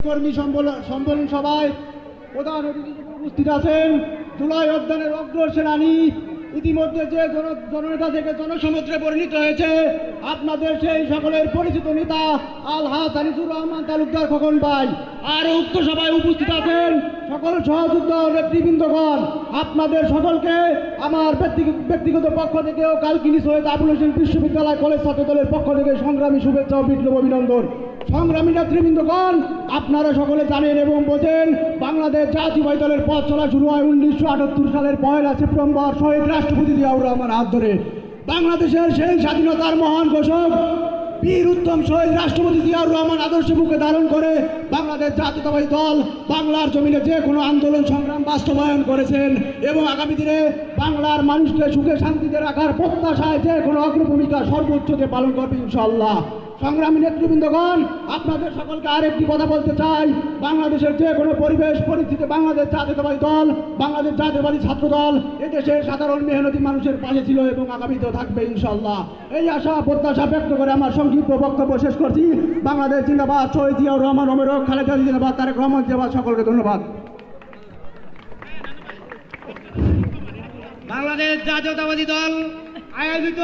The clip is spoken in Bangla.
কর্মী সম্মেলন সভায় প্রধান অতিথি উপস্থিত আছেন জুলাই অভ্যুত্থানের অগ্রসেনানী ইতিমধ্যে যে জননেতা থেকে জনসমুদ্রে পরিণত হয়েছে আপনাদের সেই সকলের পরিচিত নেতা আলহাজ আনিসুর রহমান তালুকদার খোকন ভাই। আর উক্ত সভায় উপস্থিত আছেন সকল সহযোদ্ধা ও নেতৃবৃন্দগণ। আপনাদের সকলকে আমার ব্যক্তিগত পক্ষ থেকে ও কালকিনি সৈয়দ আবুল হোসেন বিশ্ববিদ্যালয় কলেজ ছাত্র দলের পক্ষ থেকে সংগ্রামী শুভেচ্ছা ও বিপ্লব অভিনন্দন। সংগ্রামী নেতৃবৃন্দগণ, আপনারা সকলে জানেন এবং বোঝেন বাংলাদেশ জাতীয়তাবাদী দলের পথ চলা শুরু হয় 1978 সালের 1 সেপ্টেম্বর শহীদ রাষ্ট্রপতি জিয়াউর রহমান হাত ধরে। বাংলাদেশের সেই স্বাধীনতার মহান ঘোষক বীর উত্তম শহীদ রাষ্ট্রপতি জিয়াউর রহমান আদর্শ বুকে ধারণ করে বাংলাদেশ জাতীয়তাবাদী দল বাংলার জমিনে যে কোনো আন্দোলন সংগ্রাম বাস্তবায়ন করেছেন এবং আগামী দিনে বাংলার মানুষকে সুখে শান্তিতে রাখার প্রত্যাশায় যে কোনো অগ্রভূমিকা সর্বোচ্চতে পালন করবে ইনশাআল্লাহ। সংগ্রামী নেতৃবৃন্দগণ, আপনাদের সকলকে আরেকটি কথা বলতে চাই, বাংলাদেশের যে কোনো পরিবেশ পরিস্থিতি বাংলাদেশ জাতীয়তাবাদী দল, বাংলাদেশ জাতীয়তাবাদী ছাত্র দল এদেশের সাধারণ মেহনতি মানুষের পাশে ছিল এবং আগামীতেও থাকবে ইনশাআল্লাহ। এই আশা প্রত্যাশা ব্যক্ত করে আমার সংক্ষিপ্ত বক্তব্য শেষ করছি। বাংলাদেশ জিন্দাবাদ, শহীদ জিয়াউর রহমান অমর, খালেদা জিন্দাবাদ, তারেক রহমান জিন্দাবাদ। সকলকে ধন্যবাদ। বাংলাদেশ জাতীয়তাবাদী দল আয়োজিত